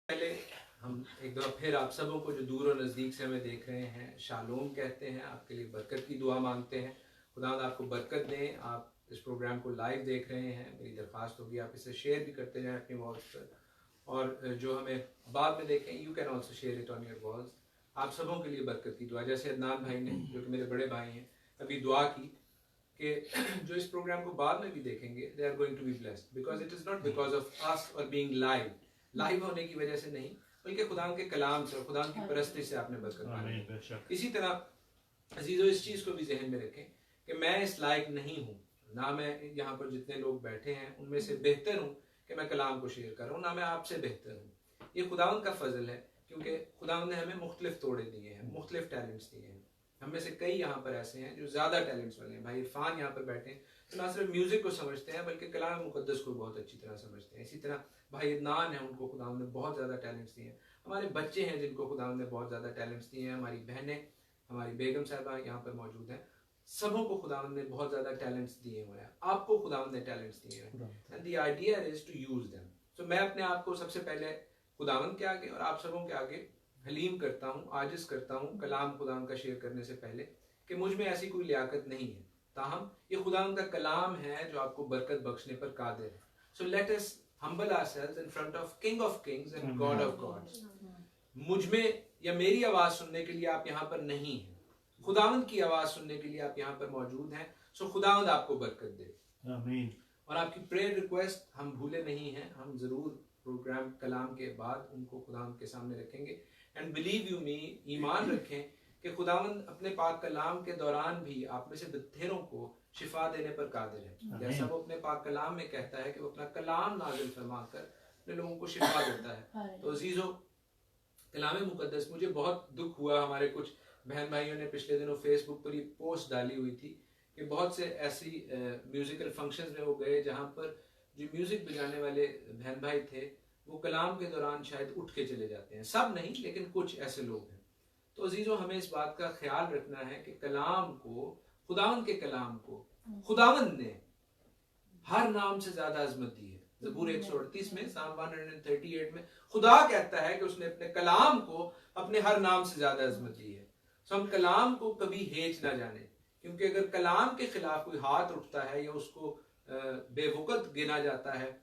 पहले हम एक दफ़ा फिर आप सबों को जो दूर और नज़दीक से हमें देख रहे हैं शालोम कहते हैं, आपके लिए बरकत की दुआ मांगते हैं। खुदा आपको बरकत दें। आप इस प्रोग्राम को लाइव देख रहे हैं, मेरी दरख्वास्त होगी आप इसे शेयर भी करते जाएं अपनी वॉल्स पर, और जो हमें बाद में देखें you can also share it on your walls. आप सबों के लिए बरकत की दुआ, जैसे अदनान भाई ने जो कि मेरे बड़े भाई हैं अभी दुआ की कि जो इस प्रोग्राम को बाद में भी देखेंगे they are going to be blessed, because it is not because of us और बीइंग लाइव होने की वजह से नहीं, बल्कि खुदा के कलाम से और खुदा की परस्ती से आपने बरकत पाई। इसी तरह अजीजों इस चीज़ को भी जहन में रखें कि मैं इस लायक नहीं हूँ, ना मैं यहाँ पर जितने लोग बैठे हैं उनमें से बेहतर हूँ कि मैं कलाम को शेयर कर रहा हूँ, ना मैं आपसे बेहतर हूँ। ये खुदावंद का फजल है, क्योंकि खुदावंद ने हमें मुख्तलिफ तोड़े दिए हैं, मुख्तलिफ टैलेंट्स दिए हैं। हम में से कई यहाँ पर ऐसे हैं जो ज़्यादा टैलेंट्स वाले हैं। भाई इरफान यहाँ पर बैठे हैं तो ना सिर्फ म्यूज़िक को समझते हैं बल्कि कलाम मुक़द्दस को बहुत अच्छी तरह समझते हैं। इसी तरह भाई अदनान है, उनको खुदावंद ने बहुत ज़्यादा टैलेंट्स दिए हैं। हमारे बच्चे हैं जिनको खुदावंद ने बहुत ज़्यादा टैलेंट्स दिए हैं। हमारी बहनें, हमारी बेगम साहबा यहाँ पर मौजूद हैं, सबों को खुदावंद ने बहुत ज़्यादा टैलेंट्स दिए हुए हैं। आपको खुदावंद ने टैलेंट्स दिए हैं, and the idea is to use them. So मैं अपने आप को सबसे पहले खुदावंद के आगे और आप सबों के आगे हलीम करता हूँ, आजिज़ करता हूँ कलाम खुदावंद का शेयर करने से पहले कि मुझ में ऐसी कोई लियाकत नहीं है, ताहम ये खुदावंद का कलाम है जो आपको बरकत बख्शने पर कादिर है। So let us humble ourselves in front of King of Kings and God of Gods। मुझ में या मेरी आवाज सुनने के लिए आप यहाँ पर नहीं हैं, खुदावंद की आवाज सुनने के लिए आप यहाँ पर मौजूद हैं। सो खुदावंद आपको बरकत दे, आमीन। और आपकी प्रेयर रिक्वेस्ट हम भूले नहीं हैं, हम जरूर प्रोग्राम कलाम के बाद उनको खुदावंद के सामने रखेंगे। एंड बिलीव यू मी, ईमान रखें कि खुदावंद अपने पाक कलाम के दौरान भी आप में से बत्थेरों को शिफा देने पर कादिर है। जैसा वो अपने पाक कलाम में कहता है कि वो अपना कलाम नाजिल फरमा कर अपने लोगों को शिफा देता है। तो अजीजों, कलाम मुकद्दस, मुझे बहुत दुख हुआ, हमारे कुछ बहन भाइयों ने पिछले दिनों फेसबुक पर ये पोस्ट डाली हुई थी कि बहुत से ऐसी म्यूजिकल फंक्शंस में वो गए जहाँ पर जो म्यूजिक बजाने वाले बहन भाई थे वो कलाम के दौरान शायद उठ के चले जाते हैं। सब नहीं, लेकिन कुछ ऐसे लोग हैं। तो अजीजों, हमें इस बात का ख्याल रखना है कि कलाम को, खुदावंद के कलाम को खुदावंद ने हर नाम से ज्यादा अजमत दी है। ज़बूर 138 में, साम 138 में खुदा कहता है कि उसने अपने कलाम को अपने हर नाम से ज्यादा अजमत दी है। तो हम कलाम को कभी हेच ना जाने, क्योंकि अगर कलाम के खिलाफ कोई हाथ उठता है या उसको बेवकत गिना जाता है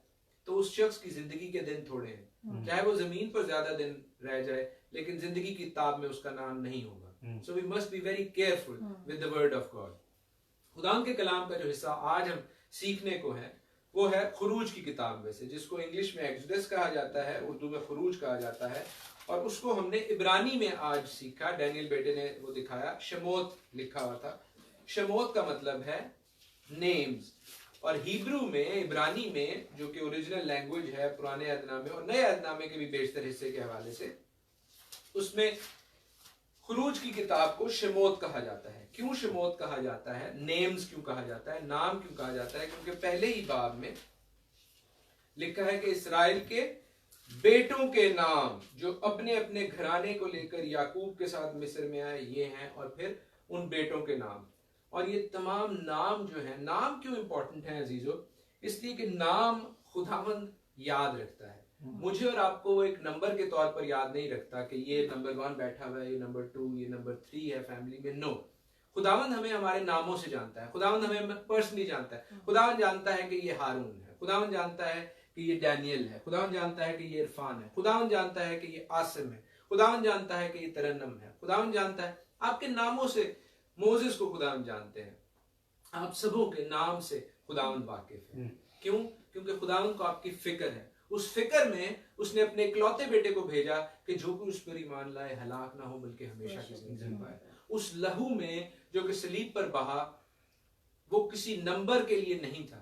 तो उस शख्स की जिंदगी के दिन थोड़े हैं, चाहे वो जमीन पर ज्यादा दिन रह जाए लेकिन जिंदगी की किताब में उसका नाम नहीं होगा। So we must be very careful with the word of God. खुदा के कलाम का जो हिस्सा आज हम सीखने को है वो है खुरूज की किताब में से, जिसको इंग्लिश में एक्सोडस कहा जाता है, उर्दू में खुरूज कहा जाता है, और उसको हमने इब्रानी में आज सीखा। डैनियल बेटे ने वो दिखाया, शमोत लिखा हुआ था। शमोत का मतलब है नेम्स, और हिब्रू में, इब्रानी में, जो कि ओरिजिनल लैंग्वेज है पुराने अहदनामे और नए अहदनामे के भी बेशतर हिस्से के हवाले से, उसमें खुरूज की किताब को शमोत कहा जाता है। क्यों शमोत कहा जाता है, नेम्स क्यों कहा जाता है, नाम क्यों कहा जाता है? क्योंकि पहले ही बाब में लिखा है कि इस्राएल के बेटों के नाम जो अपने अपने घराने को लेकर याकूब के साथ मिस्र में आए ये हैं, और फिर उन बेटों के नाम। और ये तमाम नाम जो है, नाम क्यों इंपॉर्टेंट है अजीजों? इसलिए कि नाम खुदावंद याद रखता है। मुझे और आपको वो एक नंबर के तौर पर याद नहीं रखता कि ये नंबर 1 बैठा हुआ है, ये नंबर 2, ये नंबर 3 है फैमिली में। नो, खुदावंद हमें हमारे नामों से जानता है। खुदावंद हमें पर्सनली जानता है। खुदावंद जानता है कि ये हारून है, खुदावंद जानता है कि ये डैनियल है, खुदावंद जानता है कि ये इरफान है, खुदावंद जानता है कि ये आसिम है, खुदावंद जानता है कि ये तरन्नम है, खुदावंद जानता है आपके नामों से। मोसेस को खुदावंद जानते हैं, आप सबों के नाम से खुदावंद वाकिफ है। क्यों? क्योंकि खुदावंद को आपकी फिक्र है। उस फिक्र में उसने अपने इकलौते बेटे को भेजा कि जो कोई उस पर ईमान लाए हलाक ना हो बल्कि हमेशा की जिंदगी पाए। उस लहू में जो कि सलीब पर बहा, वो किसी नंबर के लिए नहीं था।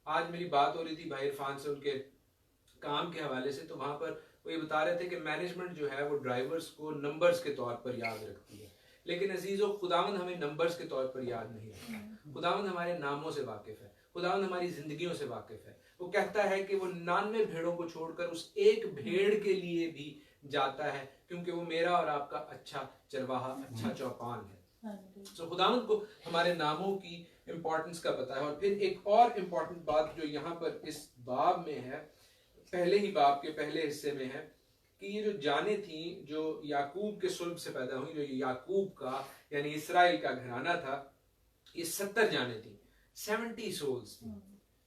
आज मेरी बात हो रही थी भाई इरफान से उनके काम के हवाले से, तो वहां पर वो ये बता रहे थे कि मैनेजमेंट जो है वो ड्राइवर्स को नंबर्स के तौर पर याद रखती है, लेकिन अजीजों खुदावंद हमें नंबर्स के तौर पर याद नहीं रखता। खुदावंद हमारे नामों से वाकिफ है, खुदावंद हमारी जिंदगियों से वाकिफ है। वो कहता है कि वो 99 भेड़ों को छोड़कर उस एक भेड़ के लिए भी जाता है, क्योंकि वो मेरा और आपका अच्छा चरवाहा, अच्छा चौपान है। तो खुदावंद को हमारे नामों की इंपॉर्टेंस का पता है। और फिर एक और इम्पोर्टेंट बात जो यहाँ पर इस बाब में है, पहले ही बाब के पहले हिस्से में है कि ये जो जाने थी जो याकूब के सुल्ब से पैदा हुई, जो याकूब का यानी इसराइल का घराना था, ये 70 जाने थी, 70 सोल्स थी।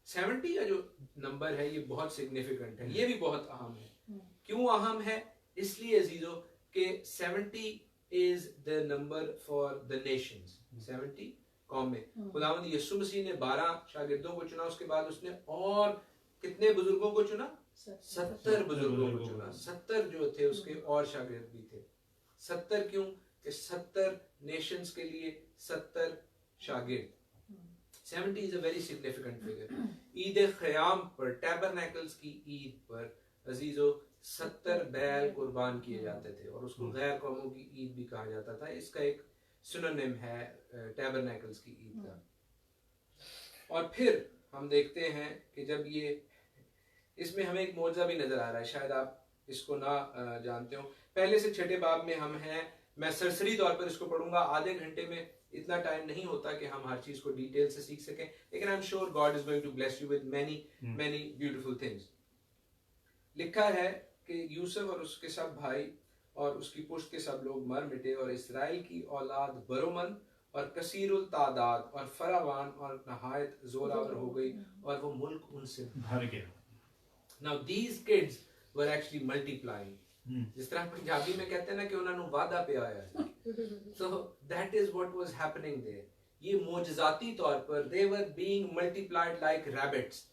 70 का जो नंबर है ये बहुत सिग्निफिकेंट है, ये भी बहुत अहम है। क्यों अहम है? इसलिए अजीजों के 70 is the number for the Nations. 70 कौमें, खुदावंद यीशु मसीह ने 12 शागिर्दों को चुना, उसके बाद उसने और कितने बुजुर्गों को चुना? 70 बुजुर्गों को चुना। 70 जो थे उसके और शागिर्द भी थे। 70 क्यों? कि 70 नेशंस के लिए 70 शागिर्द। 70 is a very significant figure. Eid Khayyam पर, टैबरनेकल्स की ईद पर अजीजों 70 बैल कुर्बान किए जाते थे और उसको गैर कौमों की ईद भी कहा जाता था। इसका एक सिनोनिम है टैबरनेकल्स की ईद का। और फिर हम देखते हैं कि जब ये, इसमें हमें एक मौजज़ा भी नजर आ रहा है, शायद आप इसको ना जानते हो। पहले से 6ठे बाब में हम हैं। मैं सरसरी तौर पर इसको पढ़ूंगा, आधे घंटे में इतना टाइम नहीं होता कि हम हर चीज को डिटेल से सीख सकें, लेकिन I am sure God is going to bless you with many many beautiful things. लिखा है कि यूसुफ और उसके सब भाई और उसकी पुश्त के सब लोग मर मिटे और इसराइल की औलाद बरोमंद और कसीरुल तादाद और फरावान और नहायत जोरावर हो गई और वो मुल्क उनसे भर गया। Now these kids were actually multiplying, जिस तरह पंजाबी में कहते हैं ना कि उन्होंने वादा पे आया है, so that is what was happening there. ये मोजजाती तौर पर they were being multiplied like rabbits.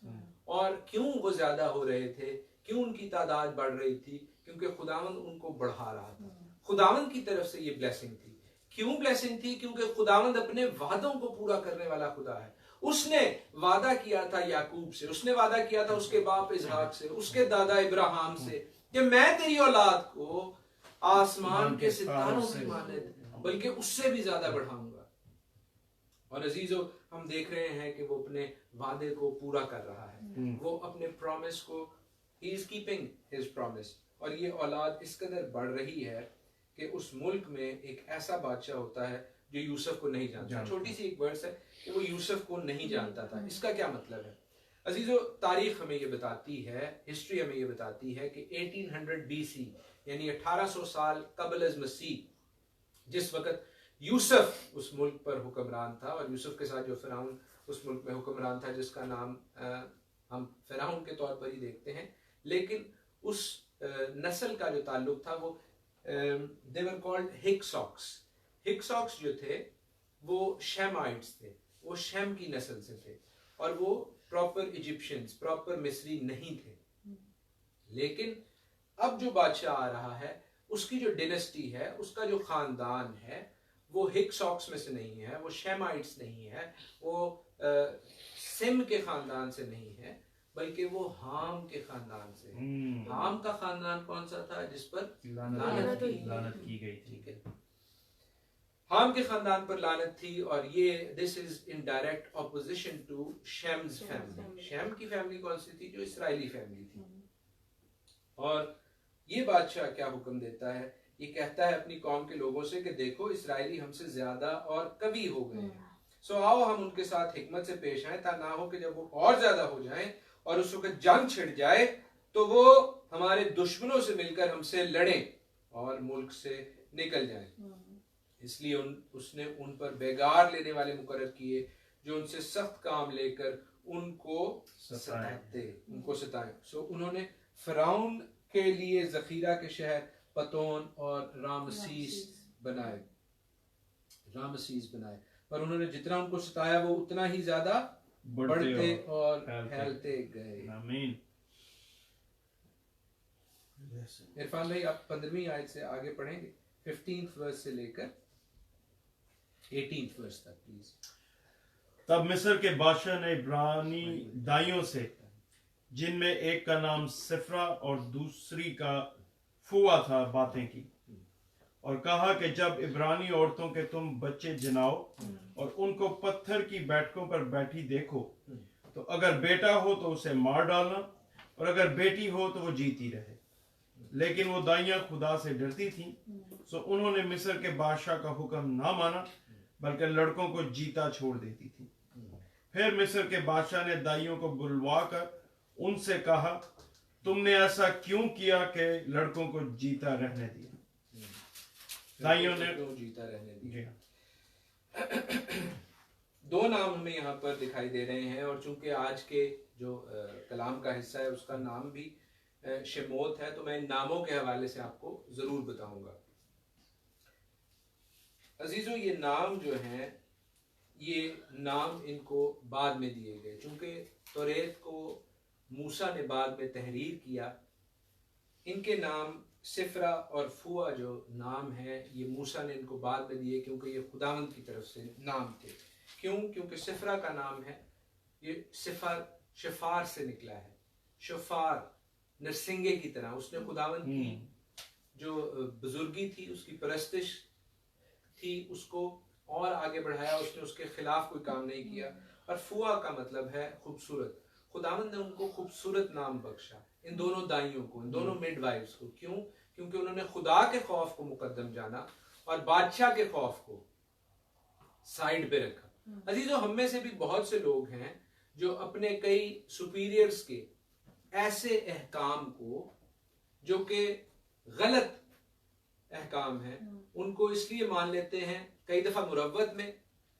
और क्यों वो ज्यादा हो रहे थे, क्यों उनकी तादाद बढ़ रही थी? क्योंकि खुदावंद उनको बढ़ा रहा था। खुदावंद की तरफ से ये ब्लेसिंग थी। क्यों ब्लेसिंग थी? क्योंकि खुदावंद अपने वादों को पूरा करने वाला खुदा है। उसने वादा किया था याकूब से, उसने वादा किया था उसके बाप इसहाक से, उसके दादा इब्राहिम से कि मैं तेरी औलाद को आसमान के सितारों की मानद बल्कि उससे भी ज्यादा बढ़ाऊंगा। और अजीजों हम देख रहे हैं कि वो अपने वादे को पूरा कर रहा है, वो अपने प्रॉमिस को, he is keeping his promise. और ये औलाद इस कदर बढ़ रही है कि उस मुल्क में एक ऐसा बादशाह होता है जो यूसुफ को नहीं जानता। छोटी सी एक वर्ड्स है कि वो यूसुफ को नहीं जानता था। इसका क्या मतलब है अजीजों? तारीख हमें ये बताती है, हिस्ट्री हमें ये बताती है कि 1800 BC यानी 1800 साल कबल अज़ मसीह, जिस वक्त यूसुफ उस मुल्क पर हुक्मरान था और यूसुफ के साथ जो फिरौन उस मुल्क में हुक्मरान था जिसका नाम हम फिरौन के तौर पर ही देखते हैं, लेकिन उस नस्ल का जो ताल्लुक था वो दे वर कॉल्ड हिक्सॉक्स। हिक्सॉक्स जो थे वो शेमाइट्स थे, वो शेम की नस्ल से थे और वो प्रॉपर इजिप्शियंस, प्रॉपर मिस्री नहीं थे। लेकिन अब जो बादशाह आ रहा है उसकी जो डिनेस्टी है, उसका जो खानदान है, वो हिक्सॉक्स में से नहीं है, वो शेमाइट्स नहीं है, वो सिम के खानदान से नहीं है, बल्कि वो हाम के खानदान से। हाम का खानदान कौन सा था? जिस पर लानत की गई थी। ठीक है, हाम के खानदान पर लानत थी और ये this is in direct opposition to Shem's family. Shem की फैमिली कौन सी थी? जो इस्राएली फैमिली थी। और ये बादशाह क्या हुक्म देता है? ये कहता है अपनी कौम के लोगों से कि देखो इस्राएली हमसे ज्यादा और कवी हो गए हैं, सो आओ हम उनके साथ हिकमत से पेश आए, ता ना हो कि जब वो और ज्यादा हो जाएं और उस वक्त जंग छिड़ जाए तो वो हमारे दुश्मनों से मिलकर हमसे लड़ें और मुल्क से निकल जाएं। इसलिए उसने उन पर बेगार लेने वाले मुकर्रर किए जो उनसे सख्त काम लेकर उनको सताएं। सो उन्होंने फिरौन के लिए जखीरा के शहर पतोन और रामसीस बनाए, पर उन्होंने जितना उनको सताया वो उतना ही ज्यादा बढ़ते और फैलते गए। आमीन। इरफान भाई आप 15वीं आयत से आगे पढ़ेंगे, 15th वर्स से लेकर 18th वर्स तक प्लीज। तब मिस्र के बादशाह ने इब्रानी दाइयों से, जिनमें एक का नाम सिफ्रा और दूसरी का फुआ था, बातें की और कहा कि जब इब्रानी औरतों के तुम बच्चे जनाओ और उनको पत्थर की बैठकों पर बैठी देखो तो अगर बेटा हो तो उसे मार डालना और अगर बेटी हो तो वो जीती रहे। लेकिन वो दाइयां खुदा से डरती थीं, सो उन्होंने मिस्र के बादशाह का हुक्म ना माना बल्कि लड़कों को जीता छोड़ देती थी। फिर मिस्र के बादशाह ने दाइयों को बुलवा कर उनसे कहा, तुमने ऐसा क्यों किया कि लड़कों को जीता रहने दिया? दाइयों ने जीता रहने जी दिया। हाँ। दो नाम हमें यहाँ पर दिखाई दे रहे हैं, और चूंकि आज के जो कलाम का हिस्सा है उसका नाम भी शेमोत है, तो मैं इन नामों के हवाले से आपको जरूर बताऊंगा। अजीजों, ये नाम जो हैं, ये नाम इनको बाद में दिए गए, चूंकि तौरेत को मूसा ने बाद में तहरीर किया। इनके नाम सिफरा और फुआ जो नाम है, ये मूसा ने इनको बाद में दिए, क्योंकि ये खुदावंद की तरफ से नाम थे। क्यों? क्योंकि सिफरा का नाम है, ये सिफर शफार से निकला है। शफार नरसिंगे की तरह, उसने खुदावंद की जो बुजुर्गी थी, उसकी परस्तिश थी, उसको और आगे बढ़ाया, उसने उसके खिलाफ कोई काम नहीं किया। और फुआ का मतलब है खूबसूरत। खुदावंद ने उनको खूबसूरत नाम बख्शा, इन दोनों दाइयों को, इन दोनों मिडवाइफ्स को। क्यों? क्योंकि उन्होंने खुदा के खौफ को मुकद्दम जाना और बादशाह के खौफ को साइड पे रखा। अजीजों, हम में से भी बहुत से लोग हैं जो अपने कई सुपीरियर्स के ऐसे अहकाम को, जो कि गलत अहकाम है, उनको इसलिए मान लेते हैं, कई दफा मुरव्वत में,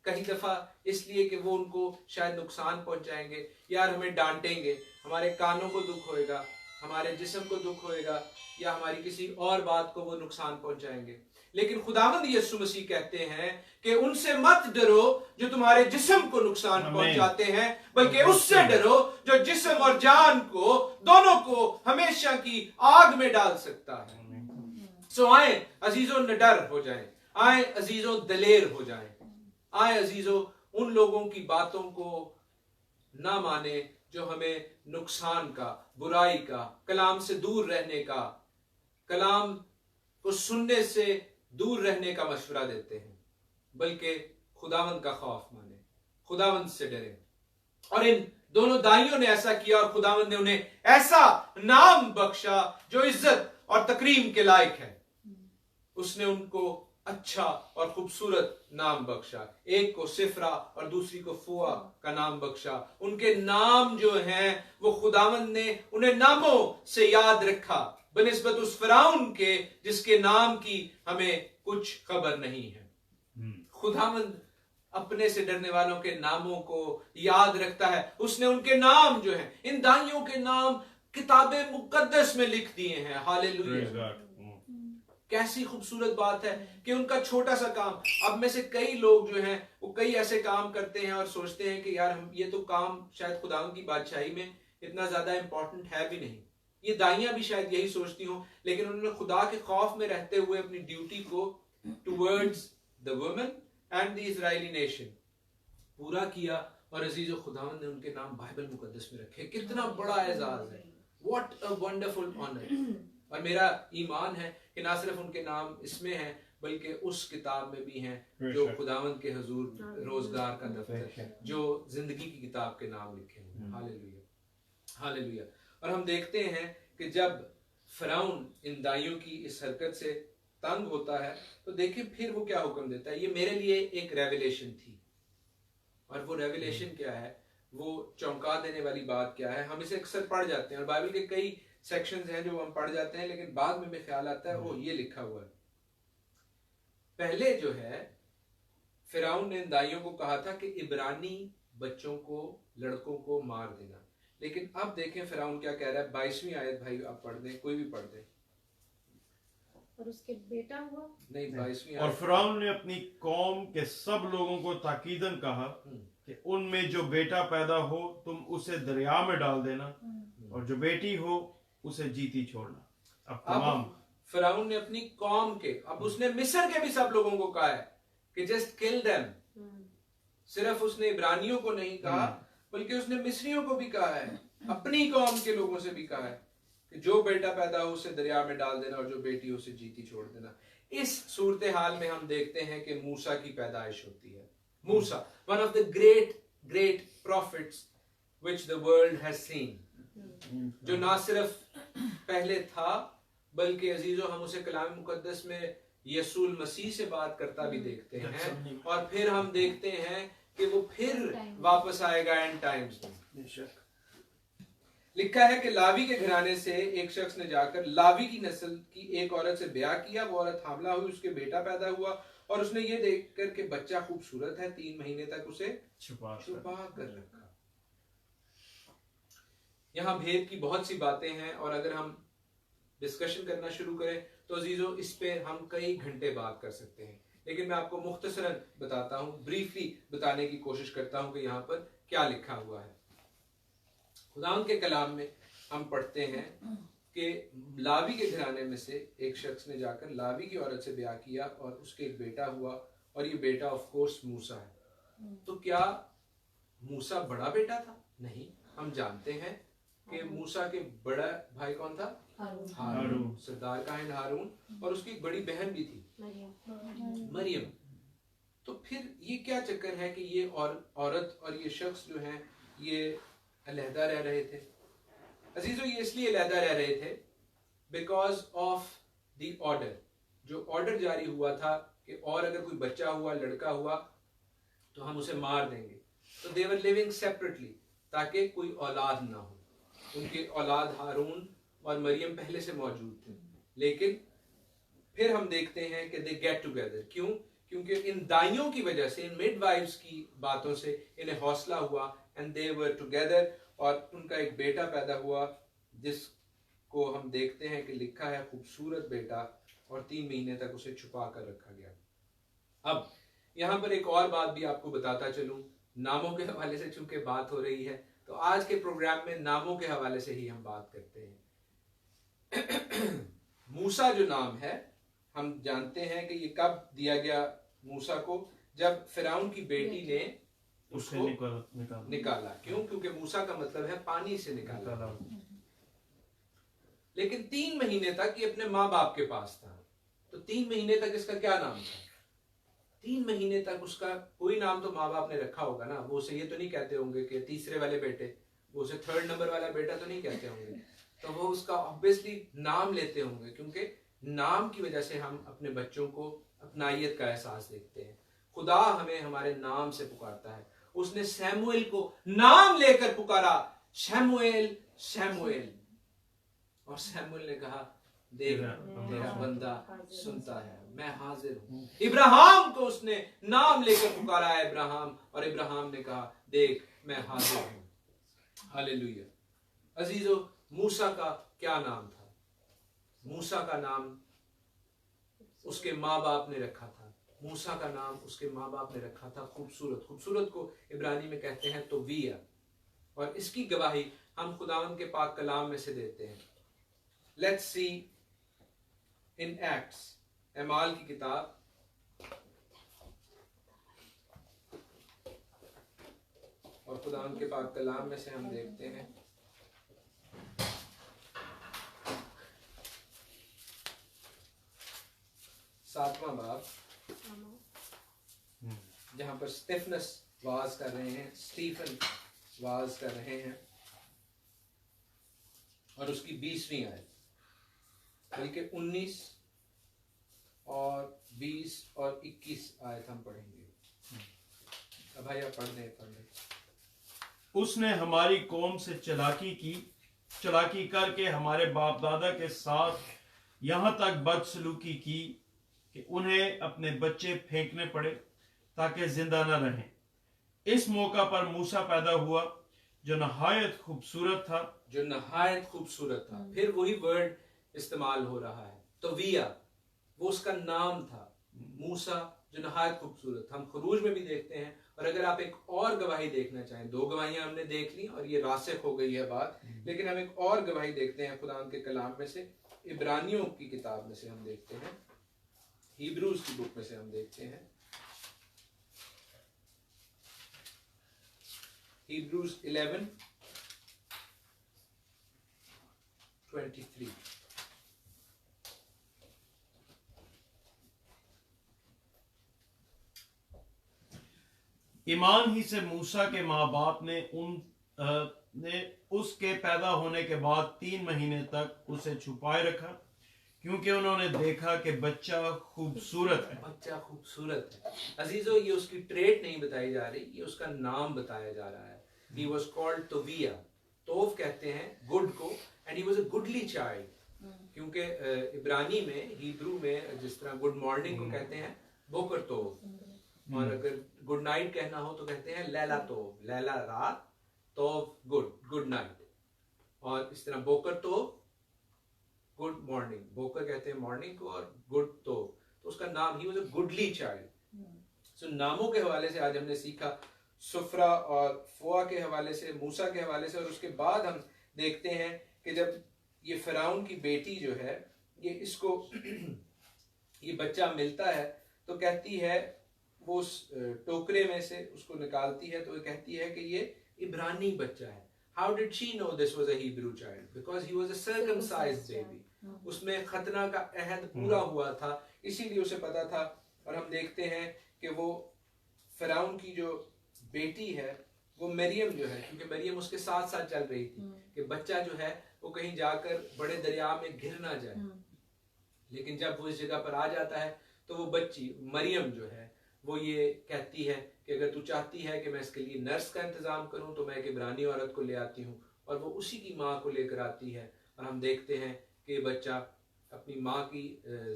कई दफा इसलिए कि वो उनको शायद नुकसान पहुंचाएंगे, यार हमें डांटेंगे, हमारे कानों को दुख होएगा, हमारे जिस्म को दुख होएगा, या हमारी किसी और बात को वो नुकसान पहुंचाएंगे। लेकिन खुदावंद यीशु मसीह कहते हैं कि उनसे मत डरो जो तुम्हारे जिस्म को नुकसान पहुंचाते हैं, बल्कि उससे डरो जो जिस्म और जान को, दोनों को हमेशा की आग में डाल सकता है। सो आए अजीजों, निडर हो जाएं, आए अजीजों दलेर हो जाएं, आए अजीजों उन लोगों की बातों को ना माने जो हमें नुकसान का, बुराई का, कलाम से दूर रहने का, कलाम को सुनने से दूर रहने का मशवरा देते हैं, बल्कि खुदावंद का खौफ माने, खुदावंद से डरे। और इन दोनों दाइयों ने ऐसा किया, और खुदावंद ने उन्हें ऐसा नाम बख्शा जो इज्जत और तकरीम के लायक है। उसने उनको अच्छा और खूबसूरत नाम बख्शा, एक को सिफरा और दूसरी को फुआ का नाम बख्शा। उनके नाम जो हैं वो खुदावंद ने उन्हें नामों से याद रखा, बनिस्बत उस फिरौन के जिसके नाम की हमें कुछ खबर नहीं है। खुदावंद अपने से डरने वालों के नामों को याद रखता है। उसने उनके नाम जो हैं, इन दाइयों के नाम किताबे मुकद्दस में लिख दिए हैं। हालेलुया! कैसी खूबसूरत बात है कि उनका छोटा सा काम, अब में से कई लोग जो हैं वो कई ऐसे काम करते हैं और सोचते हैं कि यार हम ये तो काम शायद खुदावंद की बादशाही में इतना ज्यादा इंपॉर्टेंट है भी नहीं। ये दाइयां भी शायद यही सोचती हों, लेकिन उन्होंने खुदा के खौफ में रहते हुए अपनी ड्यूटी को towards the women and the Israeli nation पूरा किया। और अजीजों, खुदावंद ने उनके नाम बाइबल मुकद्दस में रखे। कितना बड़ा एजाज है! What a wonderful honour! और मेरा ईमान है कि ना सिर्फ उनके नाम इसमें हैं, बल्कि उस किताब में भी हैं जो खुदावंद के हुजूर रोजगार का दफ्तर है, जो जिंदगी की किताब के नाम लिखे हैं। Hallelujah, hallelujah! और हम देखते हैं कि जब फिरौन इन दाइयों की इस हरकत से तंग होता है, तो देखिए फिर वो क्या हुक्म देता है। ये मेरे लिए एक रेवलेशन थी, और वो रेवलेशन क्या है, वो चौंका देने वाली बात क्या है, हम इसे अक्सर पढ़ जाते हैं, और बाइबल के कई सेक्शंस हैं जो हम पढ़ जाते हैं, लेकिन बाद में हमें ख्याल आता है ओ ये लिखा हुआ है। पहले जो है फिरौन ने दाइयों को कहा था कि इब्रानी बच्चों को, लड़कों को मार देना, लेकिन अब देखें फिरौन क्या कह रहा है। 22वीं आयत भाई आप पढ़ दें, कोई भी पढ़ दे। और उसके बेटा हुआ नहीं, 22वीं और फिरौन ने अपनी कौम के सब लोगों को ताकीदन कहा कि उनमें जो बेटा पैदा हो तुम उसे दरिया में डाल देना, और जो बेटी हो उसे जीती छोड़ना। अब तमाम फिरौन ने अपनी कौम के, अब उसने मिस्र के भी सब लोगों को कहा है कि जस्ट किल देम। सिर्फ उसने इब्रानियों को नहीं कहा, बल्कि उसने मिस्रियों को भी कहा है, अपनी कौम के लोगों से भी कहा है कि जो बेटा पैदा हो उसे दरिया में डाल देना, और जो बेटी हो उसे जीती छोड़ देना। इस सूरत हाल में हम देखते हैं कि मूसा की पैदाइश होती है। मूसा, one of the great great prophets which the world has seen, जो ना सिर्फ पहले था, बल्कि अजीजों हम उसे कलाम मुकद्दस में यसूल मसीह से बात करता भी देखते हैं, और फिर हम देखते हैं कि वो फिर वापस आएगा एंड टाइम्स में। लिखा है कि लावी के घराने से एक शख्स ने जाकर लावी की नस्ल की एक औरत से ब्याह किया। वो औरत हामला हुई, उसके बेटा पैदा हुआ और उसने ये देखकर कि बच्चा खूबसूरत है 3 महीने तक उसे छुपा कर रखा। यहाँ भेद की बहुत सी बातें हैं और अगर हम डिस्कशन करना शुरू करें तो अजीजों इस पे हम कई घंटे बात कर सकते हैं, लेकिन मैं आपको मुख्तसरन बताता हूँ, ब्रीफली बताने की कोशिश करता हूँ कि यहाँ पर क्या लिखा हुआ है। खुदावंद के कलाम में हम पढ़ते हैं कि लावी के घराने में से एक शख्स ने जाकर लावी की औरत से ब्याह किया और उसके एक बेटा हुआ और ये बेटा ऑफ कोर्स मूसा है। तो क्या मूसा बड़ा बेटा था? नहीं, हम जानते हैं कि मूसा के बड़ा भाई कौन था? हारून, सरदार काहिन हारून, और उसकी एक बड़ी बहन भी थी मरियम। तो फिर ये क्या चक्कर है कि ये औरत और ये शख्स जो है ये अलहदा रह रहे थे? अजीजों ये इसलिए अलहदा रह रहे थे बिकॉज ऑफ द ऑर्डर। जो ऑर्डर जारी हुआ था कि और अगर कोई बच्चा हुआ, लड़का हुआ, तो हम उसे मार देंगे। तो दे वर लिविंग सेपरेटली ताकि कोई औलाद ना हो। उनके औलाद हारून और मरियम पहले से मौजूद थे, लेकिन फिर हम देखते हैं कि दे गेट टुगेदर। क्यों? क्योंकि इन दाइयों की वजह से, इन मिडवाइफ्स की बातों से इन्हें हौसला हुआ एंड दे वर टुगेदर, और उनका एक बेटा पैदा हुआ जिसको हम देखते हैं कि लिखा है खूबसूरत बेटा, और 3 महीने तक उसे छुपा कर रखा गया। अब यहाँ पर एक और बात भी आपको बताता चलूं, नामों के हवाले से चूंकि बात हो रही है तो आज के प्रोग्राम में नामों के हवाले से ही हम बात करते हैं। मूसा जो नाम है, हम जानते हैं कि ये कब दिया गया मूसा को? जब फिरौन की बेटी ने उसको निकाला। क्यों? क्योंकि मूसा का मतलब है पानी से निकाला। लेकिन 3 महीने तक ये अपने माँ बाप के पास था। तो 3 महीने तक इसका क्या नाम था? 3 महीने तक उसका कोई नाम तो माँ बाप ने रखा होगा ना। वो उसे ये तो नहीं कहते होंगे कि तीसरे वाले बेटे, वो उसे 3rd नंबर वाला बेटा तो नहीं कहते होंगे। तो वो उसका ऑब्वियसली नाम लेते होंगे, क्योंकि नाम की वजह से हम अपने बच्चों को अपनाइयत का एहसास देखते हैं। खुदा हमें हमारे नाम से पुकारता है। उसने सैमुएल को नाम लेकर पुकारा, शैमुएल शैमुएल, और सैमुएल ने कहा देख तेरा बंदा सुनता है, मैं हाजिर हूं। इब्राहिम को उसने नाम लेकर पुकारा है इब्राहिम, और इब्राहिम ने कहा देख मैं हाजिर हूं। हालेलुया। अजीजों, मूसा का क्या नाम था? मूसा का नाम उसके माँ बाप ने रखा था। मूसा का नाम उसके माँ बाप ने रखा था खूबसूरत। खूबसूरत को इब्रानी में कहते हैं तो विया, और इसकी गवाही हम खुदावंद के पाक कलाम में से देते हैं। लेट्स सी इन एक्ट्स, एमाल की किताब, और खुदावंद के पाक कलाम में से हम देखते हैं सातवां बाब, जहां पर स्टीफनस वाज कर रहे हैं, स्टीफन वाज कर रहे हैं, और उसकी 20वीं आयत, बल्कि 19 और 20 और 21 आयत हम पढ़ेंगे। अब भाई आप पढ़ लें। उसने हमारी कौम से चालाकी करके हमारे बाप दादा के साथ यहाँ तक बदसलूकी की कि उन्हें अपने बच्चे फेंकने पड़े ताकि जिंदा न रहें। इस मौका पर मूसा पैदा हुआ जो नहायत खूबसूरत था। फिर वही वर्ड इस्तेमाल हो रहा है, तो विया, वो उसका नाम था। मूसा जो नहायत खूबसूरत। हम खुरूज में भी देखते हैं, और अगर आप एक और गवाही देखना चाहें, 2 गवाहियां हमने देख ली और ये रासिख हो गई है बात, लेकिन हम एक और गवाही देखते हैं खुदा के कलाम में से, इब्रानियों की किताब में से हम देखते हैं, हिब्रूज की बुक में से हम देखते हैं, हिब्रूज 11:23। ईमान ही से मूसा के माँ बाप ने उसके पैदा होने के बाद 3 महीने तक उसे छुपाए रखा, क्योंकि उन्होंने देखा कि बच्चा खूबसूरत है। अजीजों, ये उसकी ट्रेट नहीं बताई जा रही, ये उसका नाम बताया जा रहा है। He was called Toviah, तोव कहते हैं गुड को, and he was a goodly child, क्योंकि इब्रानी में, हिब्रू में जिस तरह गुड मॉर्निंग को कहते हैं बोकर तोव, और अगर गुड नाइट कहना हो तो कहते हैं लैला तोव, लैला रात, तोव गुड नाइट, और इस तरह बोकर तोव गुड मॉर्निंग, बोकर कहते हैं मॉर्निंग को और गुड तोव, तो उसका नाम, he was a goodly child. So नामों के हवाले से आज हमने सीखा, सुफ्रा और फुआ के हवाले से, मूसा के हवाले से, और उसके बाद हम देखते हैं कि जब ये फिरौन की बेटी जो है, ये इसको ये बच्चा मिलता है तो कहती है, वो उस टोकरे में से उसको निकालती है तो कहती है कि ये इब्रानी बच्चा है। How did she know this was a Hebrew child? Because he was a circumcised baby, उसमें खतना का अहद पूरा हुआ था, इसीलिए उसे पता था। और हम देखते हैं कि वो फिरौन की जो बेटी है वो मरियम जो है, क्योंकि मरियम उसके साथ साथ चल रही थी कि बच्चा जो है वो कहीं जाकर बड़े दरिया में गिर ना जाए, लेकिन जब वो इस जगह पर आ जाता है तो वो बच्ची मरियम जो है वो ये कहती है कि अगर तू चाहती है कि मैं इसके लिए नर्स का इंतजाम करूं तो मैं एक इब्रानी औरत को ले आती हूँ, और वो उसी की माँ को लेकर आती है। और हम देखते हैं कि बच्चा अपनी माँ की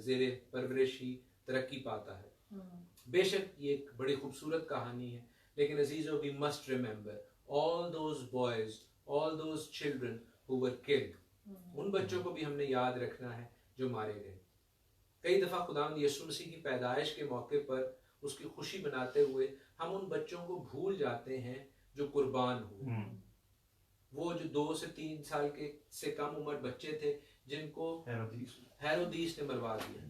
ज़ेरे परवरिश ही तरक्की पाता है। बेशक ये एक बड़ी खूबसूरत कहानी है, लेकिन अजीजों, we must remember all those boys, all those children who were killed, उन बच्चों को भी हमने याद रखना है जो मारे गए। कई दफा खुदावंद यीशु मसीह की पैदाइश के मौके पर उसकी खुशी बनाते हुए हम उन बच्चों को भूल जाते हैं जो कुर्बान हुए, वो जो 2 से 3 साल के से कम उम्र बच्चे थे जिनको हेरोदीस ने मरवा दिया।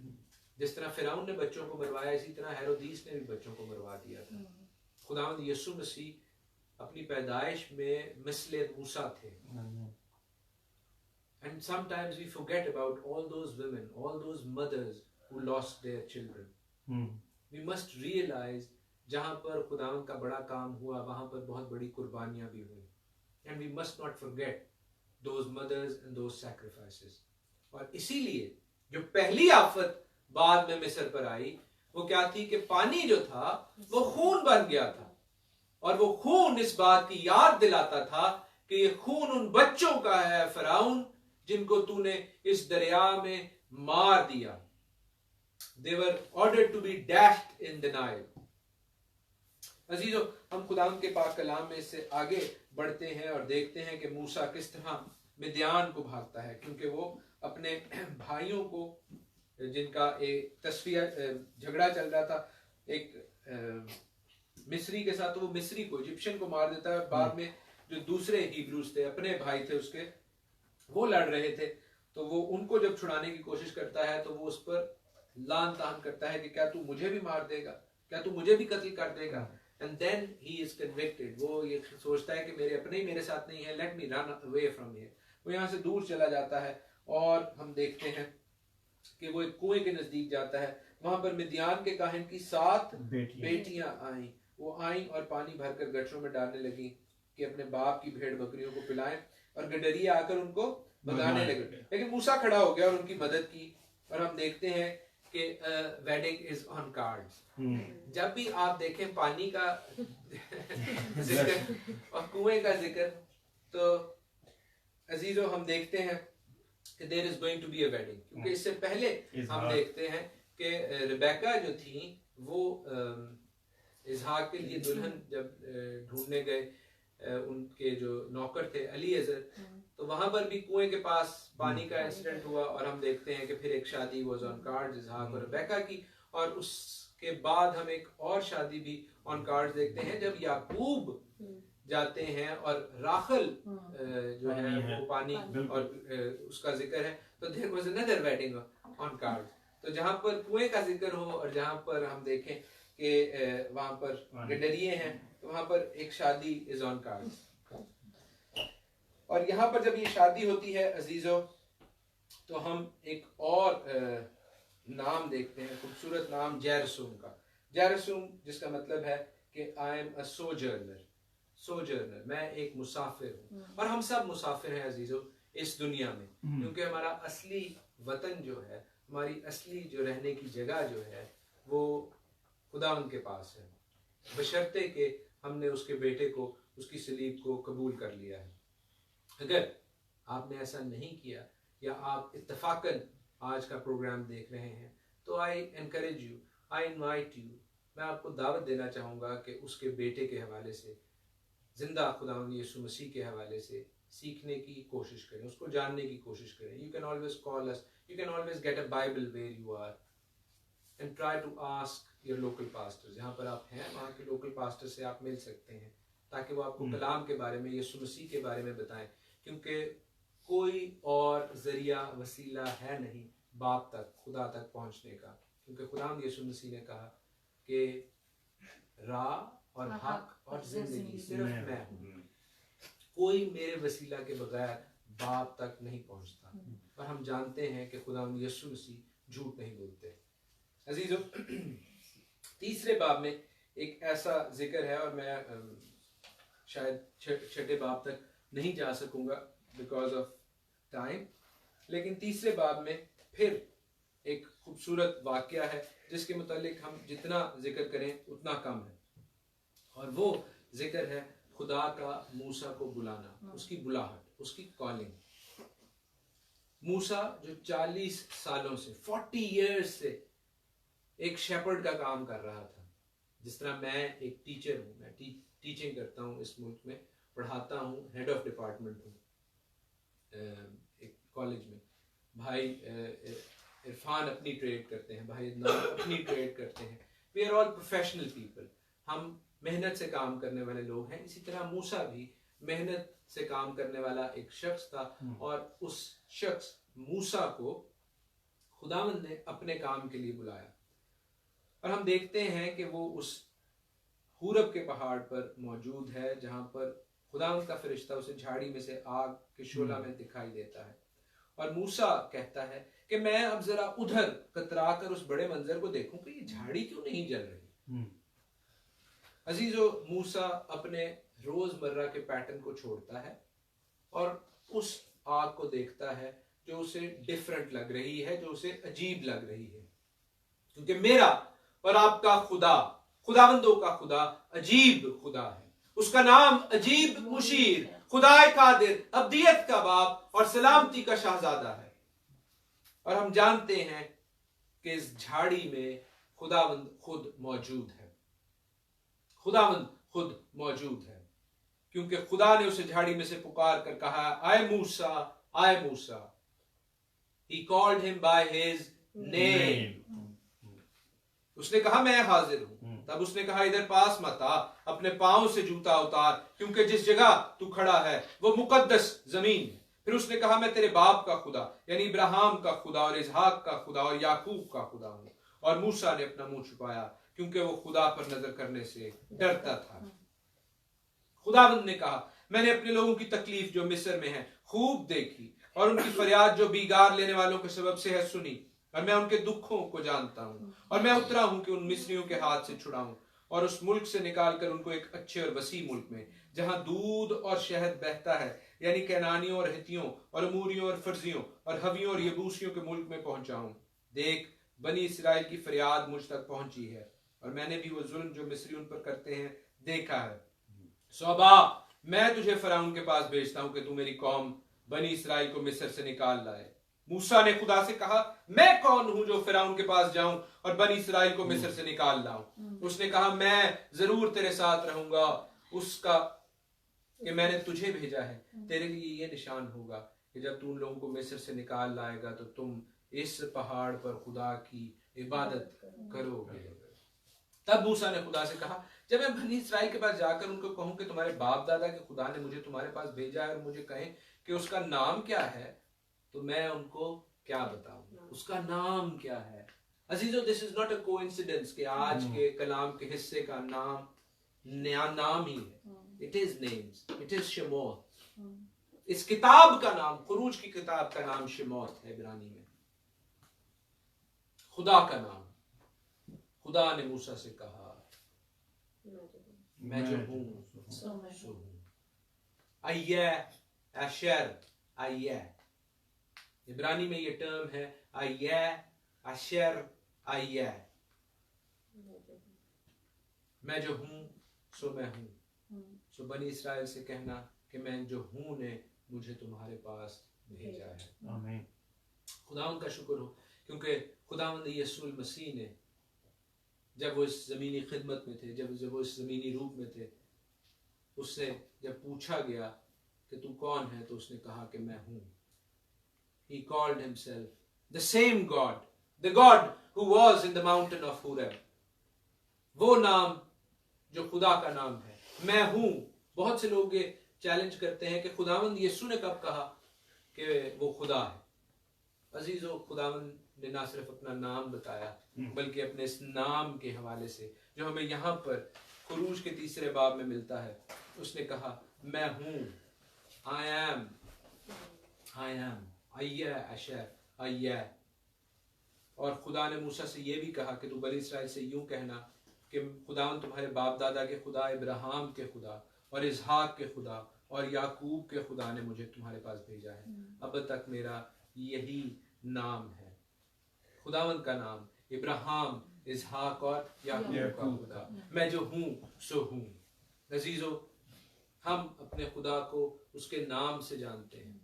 जिस तरह फिरौन ने बच्चों को मरवाया, इसी तरह हेरोदीस ने भी बच्चों को मरवा दिया था। खुदावंद यीशु मसीह अपनी पैदाइश में मिसले मूसा थे। And sometimes we forget about all those women, all those mothers who lost their children. We must realize जहाँ पर खुदावंद का बड़ा काम हुआ वहाँ पर बहुत बड़ी कुर्बानियाँ भी हुई, and we must not forget those mothers and those sacrifices. और इसीलिए जो पहली आफत बाद में मिस्र पर आई वो क्या थी कि पानी जो था वो खून बन गया था, और वो खून इस बात की याद दिलाता था कि ये खून उन बच्चों का है फिरौन जिनको तूने इस दरिया में मार दिया। They were ordered to be dashed in the Nile. अजीजों, हम खुदावंद के पाक कलाम में इससे आगे बढ़ते हैं और देखते हैं कि मूसा किस तरह मिद्यान को भागता है, क्योंकि वो अपने भाइयों को, जिनका एक तस्वीर झगड़ा चल रहा था एक मिस्री के साथ, तो वो मिस्री को, इजिप्शियन को मार देता है। बाद में जो दूसरे हिब्रूज थे, अपने भाई थे उसके, वो लड़ रहे थे, तो वो उनको जब छुड़ाने की कोशिश करता है तो वो उस पर लान तान करता है कि क्या तू मुझे भी मार देगा, क्या तू मुझे भी कत्ल कर देगा। And then he is convicted, वो ये सोचता है कि मेरे अपने ही मेरे साथ नहीं है, let me run away from here. वो यहाँ से दूर चला जाता है, और हम देखते हैं कि वो एक कुएं के नजदीक जाता है। वहां पर मिद्यान के काहिन की 7 बेटियां आई, वो आई और पानी भरकर गठरों में डालने लगी कि अपने बाप की भेड़ बकरियों को पिलाएं, और गडरिया आकर उनको भगाने लगे। लेकिन मूसा खड़ा हो गया और उनकी मदद की, और हम देखते हैं कि वेडिंग इज ऑन कार्ड्स। जब भी आप देखें पानी का जिक्र और कुएं का जिक्र, तो अजीजों हम देखते हैं कि there is going to be a wedding, क्योंकि इससे पहले हम देखते हैं कि रिबेका जो थी वो इसहाक के लिए दुल्हन जब ढूंढने गए, उनके जो नौकर थे अलीएज़र, तो वहां पर भी कुएं के पास पानी का इंसिडेंट हुआ, और हम देखते हैं कि फिर एक शादी वाज ऑन कार्ड्स इसहाक और रिबेका की, और उसके बाद हम एक और शादी भी ऑन कार्ड्स देखते हैं जब याकूब जाते हैं और राखल जो है वो पानी और उसका जिक्र है, तो there was another wedding on cards. तो जहां पर कुएं का जिक्र हो और जहां पर हम देखें कि वहां पर गडरिये हैं, तो वहां पर एक शादी इज ऑन कार्ड्स। और यहाँ पर जब ये शादी होती है अजीजों, तो हम एक और नाम देखते हैं, खूबसूरत नाम जैरसूम का। जैरसूम जिसका मतलब है कि I am a sojourner, sojourner, मैं एक मुसाफिर हूँ। और हम सब मुसाफिर हैं अजीजों इस दुनिया में, क्योंकि हमारा असली वतन जो है, हमारी असली जो रहने की जगह जो है वो खुदावंद के पास है, बशर्ते कि हमने उसके बेटे को, उसकी सलीब को कबूल कर लिया है। अगर आपने ऐसा नहीं किया या आप इत्तफाकन आज का प्रोग्राम देख रहे हैं तो I encourage you, I invite you, मैं आपको दावत देना चाहूँगा कि उसके बेटे के हवाले से, जिंदा खुदावंद यीशु मसीह के हवाले से सीखने की कोशिश करें, उसको जानने की कोशिश करें. You can always call us, you can always get a Bible where you are and try to ask your local pastor. जहाँ पर आप हैं वहाँ के लोकल पास्टर से आप मिल सकते हैं ताकि वो आपको कलाम के बारे में, यीशु मसीह के बारे में बताएं, क्योंकि कोई और जरिया वसीला है नहीं बाप तक, खुदा तक पहुंचने का. क्योंकि खुदावंद यीशु मसीह ने कहा कि राह और हक और जिंदगी सिर्फ मैं हूँ, कोई मेरे वसीला के बगैर बाप तक नहीं पहुंचता. और हम जानते हैं कि खुदावंद यीशु मसीह झूठ नहीं बोलते. अजीजों, तीसरे बाब में एक ऐसा जिक्र है, और मैं शायद छठे बाब तक नहीं जा सकूंगा बिकॉज ऑफ टाइम, लेकिन तीसरे बाब में फिर एक खूबसूरत वाकया है जिसके मुतालिक हम जितना जिक्र करें उतना कम है. और वो जिक्र है खुदा का मूसा को बुलाना, उसकी बुलाहट, उसकी कॉलिंग. मूसा जो 40 सालों से 40 इयर्स से एक शेपर्ड का काम कर रहा था. जिस तरह मैं एक टीचर हूँ, मैं टीचिंग करता हूँ इस मुल्क में, पढ़ाता हूँ, हेड ऑफ डिपार्टमेंट हूँ एक कॉलेज में. भाई इरफान अपनी ट्रेड करते हैं, भाई इदनान अपनी ट्रेड करते हैं. We are all professional people, हम मेहनत से काम करने वाले लोग हैं. इसी तरह मूसा भी मेहनत से काम करने वाला एक शख्स था, और उस शख्स मूसा को खुदावंद ने अपने काम के लिए बुलाया. और हम देखते हैं कि वो उस हुरब के पहाड़ पर मौजूद है जहां पर खुदावंद का फरिश्ता उसे झाड़ी में से आग के शोला में दिखाई देता है. और मूसा कहता है कि मैं अब जरा उधर कतरा कर उस बड़े मंजर को देखूं कि ये झाड़ी क्यों नहीं जल रही. अजीजों, मूसा अपने रोजमर्रा के पैटर्न को छोड़ता है और उस आग को देखता है जो उसे डिफरेंट लग रही है, जो उसे अजीब लग रही है. क्योंकि मेरा और आपका खुदा, खुदावंदों का खुदा अजीब खुदा है. उसका नाम अजीब मुशीर, खुदाए कादिर, अब्दियत का बाप और सलामती का शहजादा है. और हम जानते हैं कि इस झाड़ी में खुदावंद खुद मौजूद है. खुदावंद खुद मौजूद है क्योंकि खुदा ने उसे झाड़ी में से पुकार कर कहा, आए मूसा, आए मूसा. He called him by his name. उसने कहा मैं हाजिर हूं. तब उसने कहा इधर पास मत आ, अपने पांव से जूता उतार, क्योंकि जिस जगह तू खड़ा है वो मुकद्दस जमीन है. फिर उसने कहा मैं तेरे बाप का खुदा यानी इब्राहिम का खुदा और इसहाक का खुदा और याकूब का खुदा हूं. और मूसा ने अपना मुंह छुपाया क्योंकि वो खुदा पर नजर करने से डरता था. खुदावंद ने कहा मैंने अपने लोगों की तकलीफ जो मिस्र में है खूब देखी, और उनकी फरियाद जो बीगार लेने वालों के सबब से है सुनी, और मैं उनके दुखों को जानता हूं. और मैं उतरा हूं कि उन मिस्रियों के हाथ से छुड़ाऊं और उस मुल्क से निकालकर उनको एक अच्छे और वसी मुल्क में जहां दूध और शहद बहता है, यानी कैनानियों और हित्तियों और अमूरियों और फर्जियों और हवियों और यबूसियों के मुल्क में पहुंचाऊं. देख, बनी इस्राएल की फरियाद मुझ तक पहुंची है, और मैंने भी वो जुल्म जो मिस्री उन पर करते हैं देखा है. सौबा, मैं तुझे फराउन के पास भेजता हूं कि तू मेरी कौम बनी इस्राएल को मिस्र से निकाल लाए. मूसा ने खुदा से कहा मैं कौन हूं जो फिरौन के पास जाऊं और बनी इस्राएल को मिस्र से निकाल लाऊं. उसने कहा मैं जरूर तेरे साथ रहूंगा, उसका कि मैंने तुझे भेजा है. तेरे लिए ये निशान होगा कि जब तू उन लोगों को मिस्र से निकाल लाएगा तो तुम इस पहाड़ पर खुदा की इबादत करोगे. तब मूसा ने खुदा से कहा जब मैं बनी इस्राएल के पास जाकर उनको कहूं कि तुम्हारे बाप दादा के खुदा ने मुझे तुम्हारे पास भेजा है और मुझे कहें कि उसका नाम क्या है, तो मैं उनको क्या बताऊं, उसका नाम क्या है. अजीजों, this is not a coincidence कि आज के कलाम के हिस्से का नाम नया नाम ही है. It is names, it is Shemot. इस किताब का नाम, खुरूज की किताब का नाम शमोत है इब्रानी में, खुदा का नाम. खुदा ने मूसा से कहा मैं जो हूं सो हूं. अय्या अशर अय्या, इब्रानी में ये टर्म है अय्या अशर अय्या. मैं जो हूं सो मैं हूं. सो बनी इस्राएल से कहना कि मैं जो हूं ने मुझे तुम्हारे पास भेजा है। आमीन। खुदावंद का शुक्र हो, क्योंकि खुदावंद यीशु मसीह ने जब वो इस ज़मीनी खिदमत में थे, जब वो इस ज़मीनी रूप में थे, उससे जब पूछा गया कि तू कौन है, तो उसने कहा कि मैं हूँ। He called himself the same God, the God who was in the mountain of Horeb. वो नाम जो खुदा का नाम है, मैं हूँ। बहुत से लोग ये चैलेंज करते हैं कि खुदावंद यीशु ने कब कहा कि वो खुदा है। अजीजों, खुदावंद ने ना सिर्फ अपना नाम बताया, बल्कि अपने इस नाम के हवाले से जो हमें यहाँ पर खुरूज के 3 बाब में मिलता है, उसने कहा मैं हूँ, I am, अय्या अशर अय्या। और खुदा ने मूसा से ये भी कहा कि तू बनी इस्राएल से यूं कहना कि खुदावंद तुम्हारे बाप दादा के खुदा, इब्राहिम के खुदा और इसहाक के खुदा और याकूब के खुदा ने मुझे तुम्हारे पास भेजा है। अब तक मेरा यही नाम है। खुदावंद का नाम इब्राहिम, इसहाक और याकूब का खुदा, मैं जो हूँ सो हूँ। अजीजों, हम अपने खुदा को उसके नाम से जानते हैं,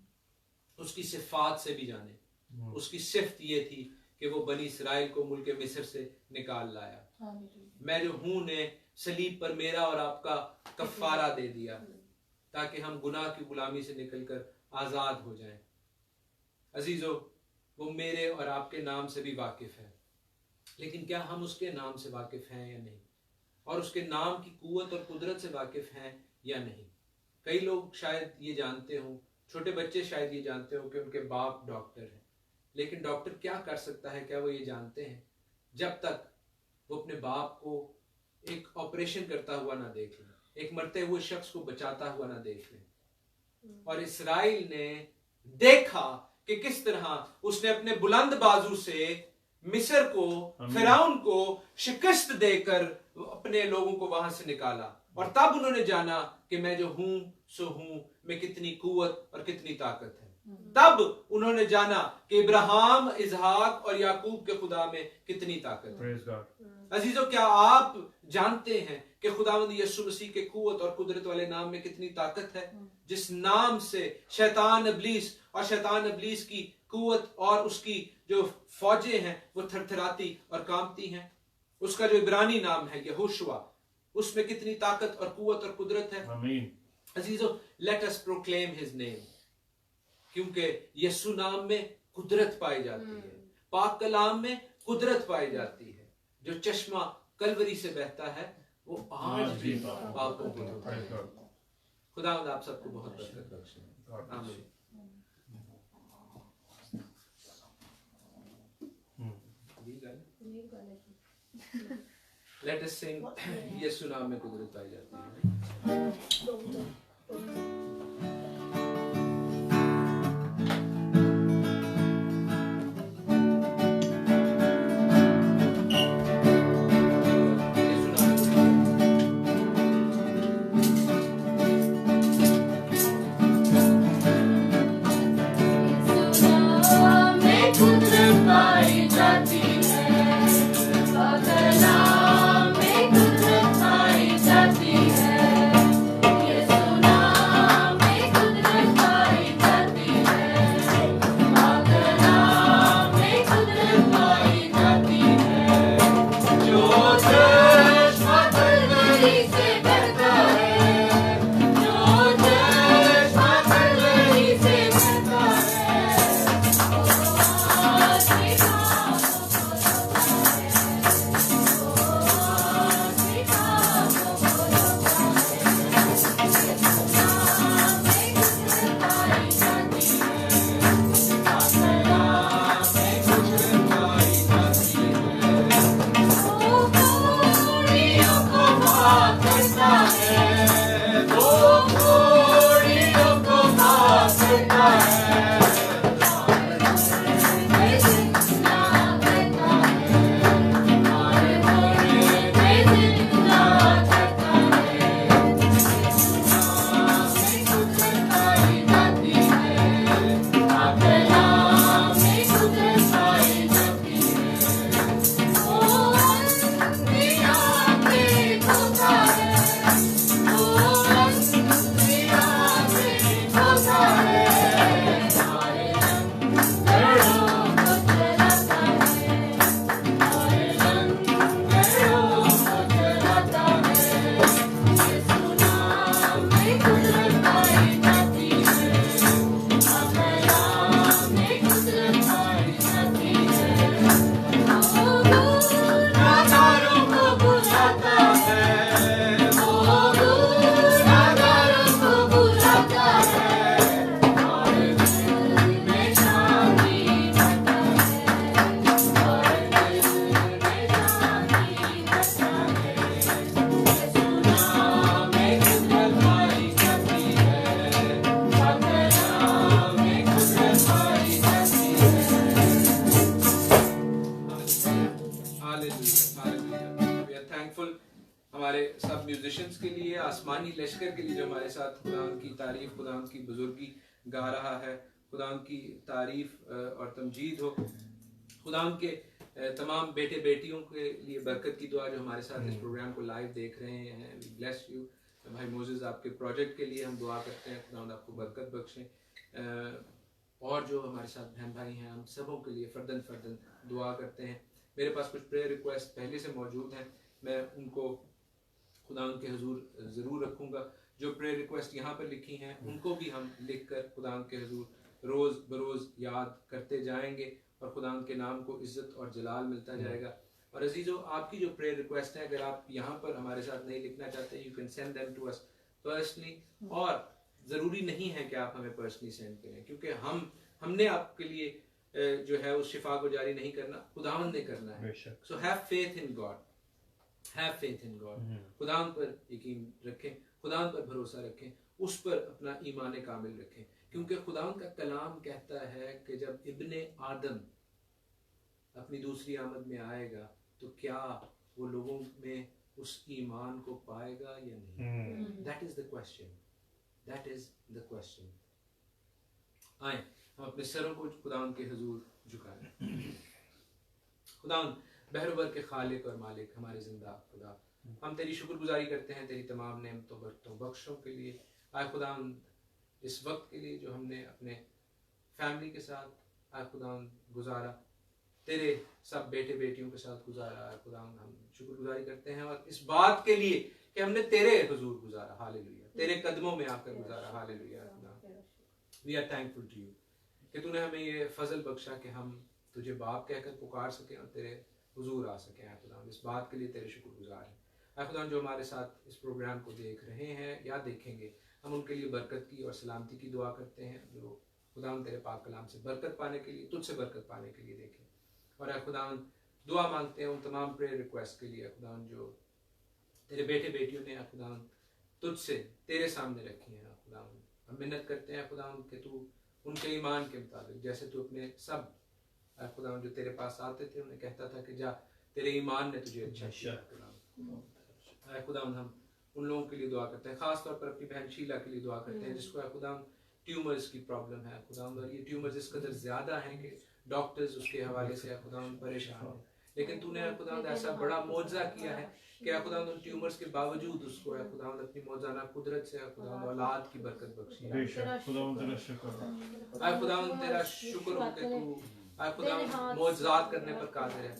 उसकी सिफात से भी जाने। उसकी सिफ्त ये थी कि वो बनी इस्राएल को मुल्क मिस्र से निकाल लाया। मैं जो हूँ ने सलीब पर मेरा और आपका कफारा दे दिया ताकि हम गुनाह की गुलामी से निकलकर आजाद हो जाएं। अजीजों, वो मेरे और आपके नाम से भी वाकिफ है, लेकिन क्या हम उसके नाम से वाकिफ हैं या नहीं, और उसके नाम की कुव्वत और कुदरत से वाकिफ हैं या नहीं। कई लोग शायद ये जानते हों, छोटे बच्चे शायद ये जानते हो कि उनके बाप डॉक्टर हैं, लेकिन डॉक्टर क्या कर सकता है, क्या वो ये जानते हैं? जब तक वो अपने बाप को एक ऑपरेशन करता हुआ ना देख लें, एक मरते हुए शख्स को बचाता हुआ ना देख लें। और इस्राइल ने देखा कि किस तरह उसने अपने बुलंद बाजू से मिस्र को, फिरौन को शिकस्त देकर अपने लोगों को वहां से निकाला, और तब उन्होंने जाना कि मैं जो हूं सो हूं में कितनी कुव्वत और कितनी ताकत है। तब उन्होंने जाना कि इब्राहिम, इसहाक और याकूब के खुदा में कितनी ताकत है। अजीजों, क्या आप जानते हैं कि खुदावंद यीशु मसीह के कुव्वत और कुदरत वाले नाम में कितनी ताकत है, जिस नाम से शैतान इब्लीस की कुव्वत और उसकी जो फौजें हैं वो थरथराती और कांपती हैं। उसका जो इब्रानी नाम है यहोशुआ, उसमें कितनी ताकत और कुव्वत और कुदरत है। आमीन। अजीजों, let us proclaim his name, क्योंकि यीशु नाम में कुदरत पाई जाती है, पाक कलाम में कुदरत पाई जाती है। जो चश्मा कलवरी से बहता है वो आज भी पापों को धोता है। खुदावंद आप सबको बहुत बरकत बख्शे। आमीन। Let us sing यीशु नाम में कुदरत पाई जाती है। में कुदरत पाई जाती है। हमारे सब म्यूजिशियंस के लिए, आसमानी लश्कर के लिए जो हमारे साथ खुदा की तारीफ, खुदा की बुजुर्गी गा रहा है, खुदा की तारीफ और तमजीद हो। खुदा के तमाम बेटे बेटियों के लिए बरकत की दुआ जो हमारे साथ इस प्रोग्राम को लाइव देख रहे हैं। वी ब्लेस यू भाई मोसेस, आपके प्रोजेक्ट के लिए हम दुआ करते हैं, खुदा आपको बरकत बख्शें। और जो हमारे साथ बहन भाई हैं, हम सबों के लिए फर्दन फर्दन दुआ करते हैं। मेरे पास कुछ प्रेयर रिक्वेस्ट पहले से मौजूद हैं, मैं उनको खुदा के हुजूर ज़रूर रखूँगा। जो प्रेयर रिक्वेस्ट यहाँ पर लिखी हैं उनको भी हम लिख कर खुदा के हुजूर रोज़ बरोज़ याद करते जाएंगे और खुदा के नाम को इज़्ज़त और जलाल मिलता जाएगा। और अजीज़ों, आपकी जो प्रेयर रिक्वेस्ट है, अगर आप यहाँ पर हमारे साथ नहीं लिखना चाहते, you can send them to us personally. और ज़रूरी नहीं है कि आप हमें पर्सनली सेंड करें, क्योंकि हमने आपके लिए जो है उस शिफा को जारी नहीं करना, खुदावंद ने करना है। So have faith in God, have faith in God. खुदावंद पर यकीन रखें, खुदावंद पर भरोसा रखें, उस पर अपना ईमान कामिल रखें, क्योंकि खुदावंद का कलाम कहता है कि जब इब्ने आदम अपनी दूसरी आमद में आएगा तो क्या वो लोगों में उस ईमान को पाएगा या नहीं। That is the question, that is the question. आए हम अपने सरों को खुदावंद के हुजूर झुकाएं। खुदावंद बहरबर के खालिक और मालिक, हमारे जिंदा खुदा, हम तेरी शुक्रगुजारी करते हैं तेरी तमाम नेमतों बरकतों बख्शों के लिए। आए खुदावंद इस वक्त के लिए जो हमने अपने फैमिली के साथ आए खुदावंद गुजारा, तेरे सब बेटे बेटियों के साथ गुजारा, खुदावंद हम शुक्रगुजारी करते हैं और इस बात के लिए कि हमने तेरे हुजूर गुजारा, हालेलुया, तेरे कदमों में आकर गुजारा, hallelujah. We are thankful to you कि तूने हमें ये फजल बख्शा कि हम तुझे बाप कहकर पुकार सकें और तेरे हुजूर आ सकें। खुदावंद इस बात के लिए तेरे शुक्रगुजार हैं। खुदावंद जो हमारे साथ इस प्रोग्राम को देख रहे हैं या देखेंगे, हम उनके लिए बरकत की और सलामती की दुआ करते हैं, जो खुदावंद तेरे पाक कलाम से बरकत पाने के लिए, तुझसे बरकत पाने के लिए देखें। और खुदावंद दुआ मांगते हैं उन तमाम प्रेयर रिक्वेस्ट के लिए खुदावंद जो तेरे बेटे बेटियों ने खुदावंद तुझसे तेरे सामने रखी हैं। खुदावंद हम मिन्नत करते हैं खुदावंद कि तू उनके ईमान के मुताबिक, जैसे तू अपने सब खुदावंद जो तेरे पास आते थे उन्हें कहता था कि जा तेरे ईमान ने तुझे अच्छा किया। खुदावंद हम उन लोगों के लिए दुआ करते हैं, खास तौर पर अपनी बहन शीला के लिए दुआ करते हैं जिसको खुदावंद ट्यूमर्स की प्रॉब्लम है खुदावंद, और ये ट्यूमर्स इस कदर ज्यादा हैं कि डॉक्टर्स उसके हवाले से खुदावंद परेशान हैं। लेकिन तूने खुदावंद ऐसा बड़ा मौजज़ा किया है कि खुदावंद उन ट्यूमर्स के बावजूद उसको खुदावंद अपनी मौजज़ाना कुदरत से खुदावंद औलाद की बरकत बख्शी है। खुदावंद तेरा शुक्र हो कि तू खुदावंद मौजज़ात करने पर कादिर है।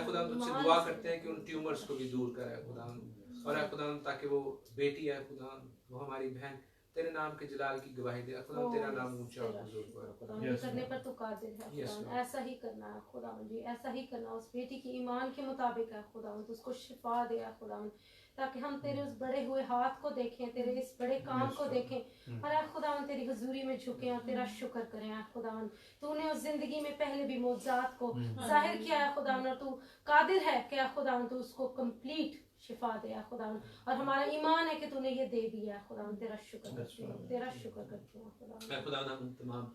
खुदावंद तुझसे दुआ करते हैं कि उन ट्यूमर्स को भी दूर करे खुदावंद, और खुदावंद ताकि वो बेटी है खुदावंद, वो हमारी बहन तेरे नाम के जलाल की गवाही दे। खुदावंद तेरा नाम ऊंचा और बुजुर्ग है खुदावंद, करने पर तू कादिर है खुदावंद, ऐसा ही करना है खुदावंद जी, ऐसा ही करना उस बेटी की ईमान के मुताबिक है खुदावंद, उसको शिफा दे खुदावंद, ताकि हम तेरे उस बड़े हुए हाथ को देखें, तेरे इस बड़े काम को देखें और खुदावंद तेरी हुजूरी में झुकें और तेरा शुक्र करें खुदावंद। तूने उस जिंदगी में पहले भी मौजज़ात को जाहिर किया है खुदावंद, और तू कादिर है कि खुदावंद तू उसको कंप्लीट शिफा दे खुदावंद, और हमारा ईमान है कि तूने ये दे दिया है खुदावंद। तेरा शुक्र करते हैं, तेरा शुक्र करते हैं खुदावंद। खुदावंद हम तमाम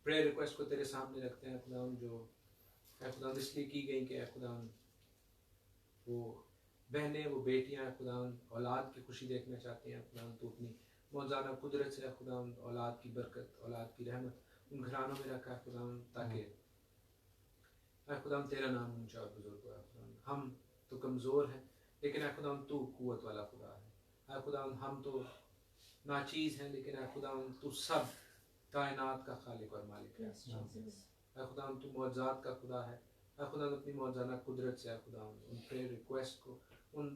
प्रेयर रिक्वेस्ट को तेरे सामने रखते हैं खुदावंद, जो खुदावंद इसलिए की गई कि खुदावंद वो बहनें, वो बेटियां खुदावंद औलाद की खुशी देखना चाहती हैं खुदावंद, तू अपनी मौजूदा कुदरत से खुदावंद औलाद की बरकत, औलाद की रहमत उन घरानों में रखा खुदावंद, ताकि खुदावंद तेरा नाम ऊंचा और बुजुर्ग हो खुदावंद। हम तो कमज़ोर हैं लेकिन खुदावंद तू कुव्वत वाला खुदा है खुदावंद, हम तो नाचीज़ हैं लेकिन खुदावंद तू सब कायनात का खालिक और मालिक है खुदावंद, तू मौजूदात का खुदा है खुदावंद। अपनी मौजूदा कुदरत से खुदावंद उन प्रेयर रिक्वेस्ट को, उन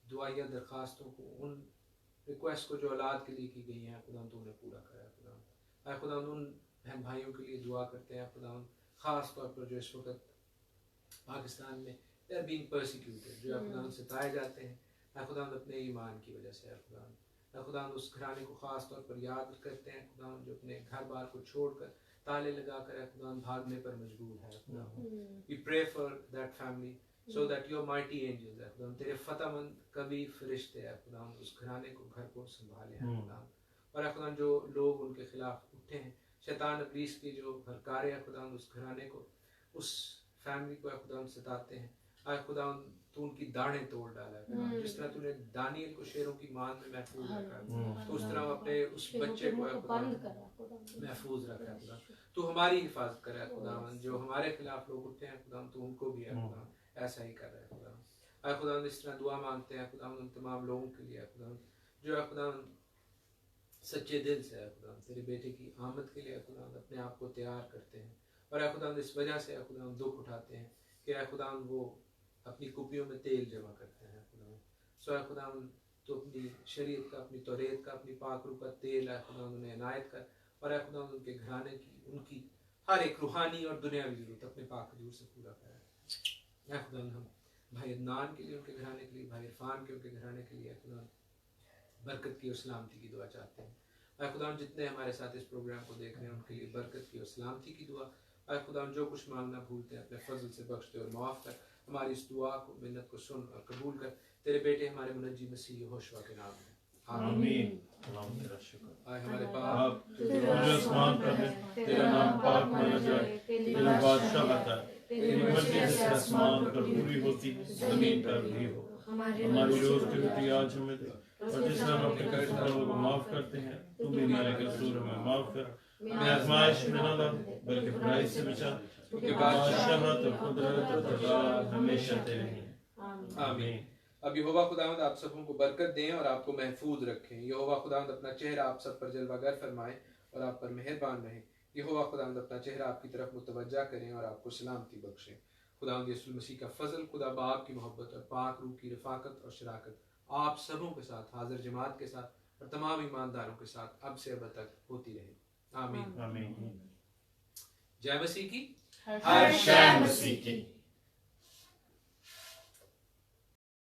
दुआया दरख्वास्तों को, उन रिक्वेस्ट को जो औलाद के लिए की गई हैं खुदावंद तू उन्हें पूरा करा खुदावंद। खुदावंद उन बहन भाइयों के लिए दुआ करते हैं खुदावंद, ख़ास तौर पर जो इस वक्त पाकिस्तान में दे आर बीइंग परसिक्यूटेड, जो खुदावंद सताए जाते हैं खुदावंद अपने ईमान की वजह से खुदावंद उस घराने को ख़ास तौर पर याद करते हैं खुदावंद, जो अपने घर बार को छोड़कर ताले लगाकर खुदावंद भागने पर मजबूर है खुदावंद। We pray for that family so that your mighty angels खुदावंद, तेरे फतहमंद कभी फरिश्ते खुदावंद उस घराने को, घर को संभाले खुदावंद। और खुदावंद जो लोग उनके खिलाफ उठे हैं, शैतान इब्लीस के जो हरकारे खुदावंद उस घराने को, उस फैमिली को खुदावंद सताते हैं आए खुदा तू उनकी दाढ़ें तोड़ डाला है। जिस तरह तूने दानियल को शेरों की मान में महफूज रखा है, तो उस तरह अपने उस बच्चे को महफूज रखा है खुदा। तू हमारी हिफाजत कर रहा है खुदा, जो हमारे खिलाफ लोग उठते हैं खुदा तू उनको भी है खुदा ऐसा ही कर रहा है खुदा। आए खुदा इस तरह दुआ मांगते हैं खुदा उन तमाम लोगों के लिए खुदा जो है खुदा सच्चे दिल से है खुदा तेरे बेटे की आमद के लिए खुदा अपने आप को तैयार करते हैं, और खुदा इस वजह से खुदा दुख उठाते हैं कि खुदा वो अपनी कुपियों में तेल जमा करते हैं खुदा। सो खुदा तो अपनी शरीयत का, अपनी तौरेत का, अपनी पाक रूह का तेल है खुदा उन्हें इनायत कर, और खुदा उनके घराने की उनकी हर एक रूहानी और दुनियावी जरूरत अपने पाक हजूर से पूरा करें। खुदा हम भाई अदनान के लिए, उनके घराने के लिए, भाई इरफान के उनके घराने के लिए खुदा बरकत की और सलामती की दुआ चाहते हैं। खुदा जितने हमारे साथ इस प्रोग्राम को देख रहे हैं उनके लिए बरकत की और सलामती की दुआ। खुदा जो कुछ मांगना भूलते हैं अपने फजल से बख्श दे और माफ़ कर। हमारी इस दुआ को, मिन्नत को सुन और कबूल कर तेरे बेटे हमारे मुनज्जी मसीह यहोशुआ के नाम में, आमीन। आए हमारे बाप जो आसमान पर है, तेरा नाम पाक माना जाए, तेरा बादशाहत आए, तेरी मर्जी जैसे आसमान पर पूरी होती जमीन पर भी हो। हमारी रोज की रोटी आज हमें दे, और जिस तरह हम अपने कर्जदारों को माफ करते हैं तू भी हमारे कसूर में माफ कर। हमें आजमाइश में न ला बल्कि बुराई से बचा, क्योंकि बादशाहत और कुदरत और जलाल हमेशा तेरे हैं, आमीन। अब यहोवा खुदावंद आप सबों को बरकत दें और आपको महफूज रखें। यहोवा खुदावंद अपना चेहरा आप सब पर जलवागर फरमाए और आप पर मेहरबान रहें। यहोवा खुदावंद अपना चेहरा आपकी तरफ मुतवज्जा करें और आपको सलामती बख्शें। खुदावंद यीशु मसीह का फजल, खुदा बाप की मोहब्बत और पाक रूह की रफाकत और शराकत आप सबों के साथ, हाजिर जमात के साथ और तमाम ईमानदारों के साथ अब से अब तक होती रहे, आमीन। आमीन। जय मसीह की, हर शय मसीह की।